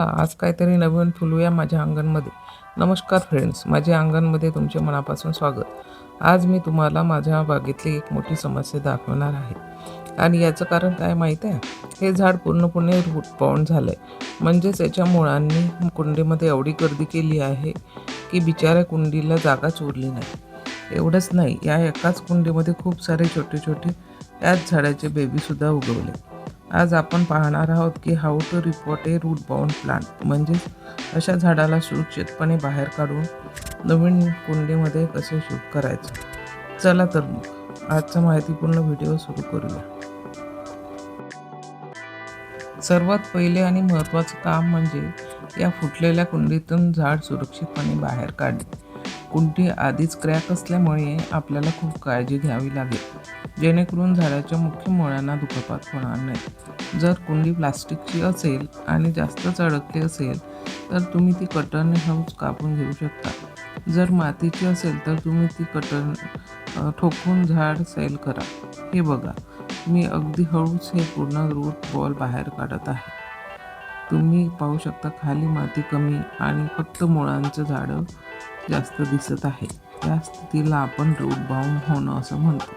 आज काहीतरी नवीन फुलूया माझ्या अंगणमध्ये. नमस्कार फ्रेंड्स, माझ्या अंगणमध्ये तुमचे मनापासून स्वागत. आज मी तुम्हाला माझ्या बागेतली एक मोठी समस्या दाखवणार आहे आणि याचं कारण काय माहीत आहे? हे झाड पूर्णपणे रूट बाउंड झालं आहे. म्हणजेच याच्या मुळांनी कुंडीमध्ये एवढी गर्दी केली आहे की बिचाऱ्या कुंडीला जागाच उरली नाही. एवढंच नाही, या एकाच कुंडीमध्ये खूप सारे छोटे छोटे याच झाडाचे बेबीसुद्धा उगवले. आज आपण पाहणार आहोत की how to repot a root bound plant, म्हणजेच अशा झाडाला सुरक्षितपणे बाहेर काढून नवीन कुंडीमध्ये कसे शिफ्ट करायचे. चला तर मग आजचा माहितीपूर्ण व्हिडिओ सुरू करूया. सर्वात पहिले आणि महत्त्वाचं काम म्हणजे या फुटलेल्या कुंडीतून झाड सुरक्षितपणे बाहेर काढणे. कुंडी आधीच क्रॅक असल्यामुळे आपल्याला खूप काळजी घ्यावी लागेल, जेणेकरून झाडाच्या मुख्य मुळांना दुखापत होणार नाही. जर कुंडी प्लास्टिकची असेल आणि जास्तच अडकली असेल तर तुम्ही ती कटरने हळूच कापून घेऊ शकता. जर मातीची असेल तर तुम्ही ती कटर ठोकून झाड सैल करा. हे बघा, मी अगदी हळूच हे पूर्ण रूट बॉल बाहेर काढत आहे. तुम्ही पाहू शकता खाली माती कमी आणि फक्त मुळांचं झाडं जास्त दिसत आहे. या स्थितीला आपण रूट बाउंड होणं असं म्हणतो.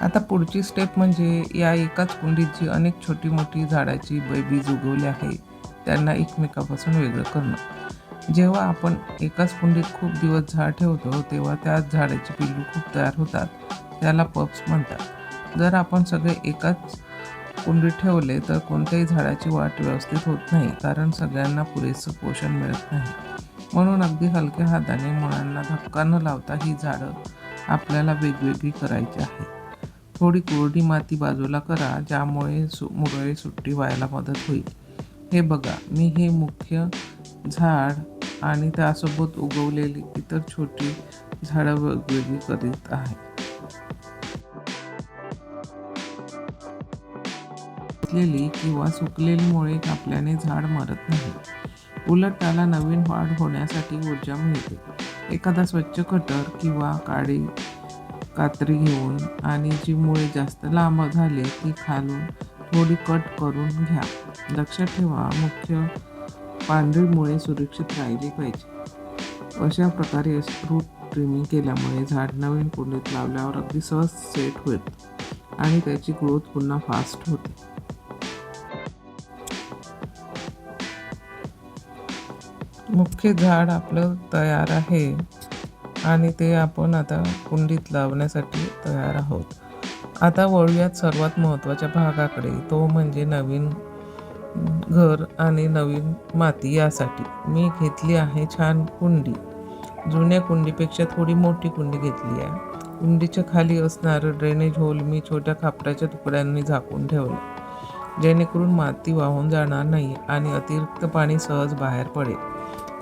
आता पुढची स्टेप म्हणजे या एकाच कुंडीत जी अनेक छोटी मोठी झाडाची बेबीज उगवली आहे त्यांना एकमेकापासून वेगळं करणं. जेव्हा आपण एकाच कुंडीत खूप दिवस झाड ठेवतो तेव्हा त्याच झाडाची पिल्लू खूप तयार होतात. त्याला पप्स म्हणतात. जर आपण सगळे एकाच कुंडीत ठेवले तर कोणत्याही झाडाची वाढ व्यवस्थित होत नाही, कारण सगळ्यांना पुरेसं पोषण मिळत नाही. म्हणून अगदी हलक्या हाताने मुळांना धक्का न लावता ही झाडं आपल्याला वेगवेगळी करायची आहे. थोडी कोरडी माती बाजूला करा, ज्यामुळे मुरळी सुट्टी व्हायला मदत होईल. हे बघा, मी हे मुख्य झाड आणि त्यासोबत उगवलेली इतर छोटी झाडं वेगवेगळी करीत आहे. किंवा सुकलेली मुळे कापल्याने झाड मरत नाही, उलट त्याला नवीन वाढ होण्यासाठी ऊर्जा मिळते. एखादा स्वच्छ कटर किंवा काडी कात्री घेऊन आणि जी मुळे जास्त लांब झाली ती खालून थोडी कट करून घ्या. लक्षात ठेवा, मुख्य पांढरी मुळे सुरक्षित राहिली पाहिजे. अशा प्रकारे रूट ट्रिमिंग केल्यामुळे झाड नवीन कुंडीत लावल्यावर अगदी सहज सेट होईल आणि त्याची ग्रोथ पुन्हा फास्ट होते. मुख्य झाड आपलं तयार आहे आणि ते आपण आता कुंडीत लावण्यासाठी तयार आहोत. आता वळूयात सर्वात महत्त्वाच्या भागाकडे, तो म्हणजे नवीन घर आणि नवीन माती. यासाठी मी घेतली आहे छान कुंडी. जुन्या कुंडीपेक्षा थोडी मोठी कुंडी घेतली आहे. कुंडीच्या खाली असणारं ड्रेनेज होल मी छोट्या खापराच्या तुकड्यांनी झाकून ठेवलं, जेणेकरून माती वाहून जाणार नाही आणि अतिरिक्त पाणी सहज बाहेर पडेल.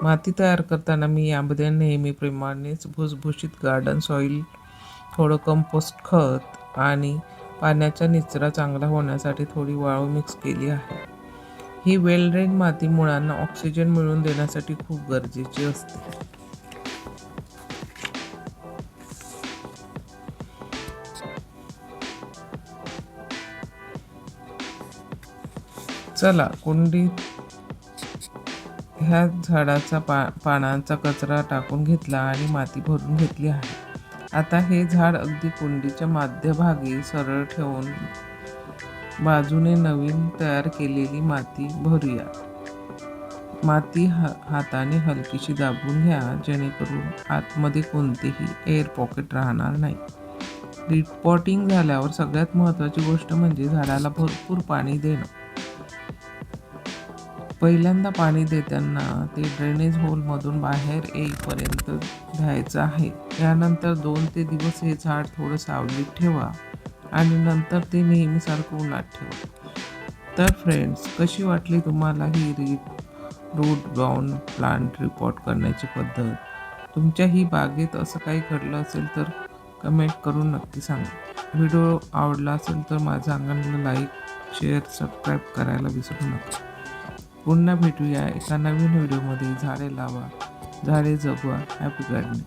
माती तयार करताना मी यामध्ये नेहमीप्रमाणेच भुसभुशीत गार्डन सॉईल, थोडं कंपोस्ट खत आणि पाण्याचा निचरा चांगला होण्यासाठी थोडी वाळू मिक्स केली आहे. ही वेल ड्रेन माती मुळांना ऑक्सिजन मिळवून देण्यासाठी खूप गरजेची असते. चला, कुंडीत ह्या झाडाचा पानांचा कचरा टाकून घेतला आणि माती भरून घेतली आहे. आता हे झाड अगदी कुंडीच्या मध्यभागी सरळ ठेवून बाजूने नवीन तयार केलेली माती भरूया. माती हाताने हलकीशी दाबून घ्या, जेणेकरून आतमध्ये कोणतेही एअर पॉकेट राहणार नाही. रिपॉटिंग झाल्यावर सगळ्यात महत्त्वाची गोष्ट म्हणजे झाडाला भरपूर पाणी देणं. पहिल्यांदा पाणी देताना ते ड्रेनेज होलमधून बाहेर येईपर्यंत द्यायचं आहे. यानंतर 2 ते दिवस हे झाड थोडं सावलीत ठेवा आणि नंतर ते नेहमीसारखं उन्हात ठेवा. तर फ्रेंड्स, कशी वाटली तुम्हाला ही रूट बाउंड प्लांट रिपोर्ट करण्याची पद्धत? तुमच्याही बागेत असं काही घडलं असेल तर कमेंट करून नक्की सांगा. व्हिडिओ आवडला असेल तर माझ्या अंगणला लाईक, शेअर, सबस्क्राईब करायला विसरू नका. पुन्हा भेटूया एका नवीन व्हिडिओमध्ये. झाडे लावा, झाडे जगवा. Happy gardening.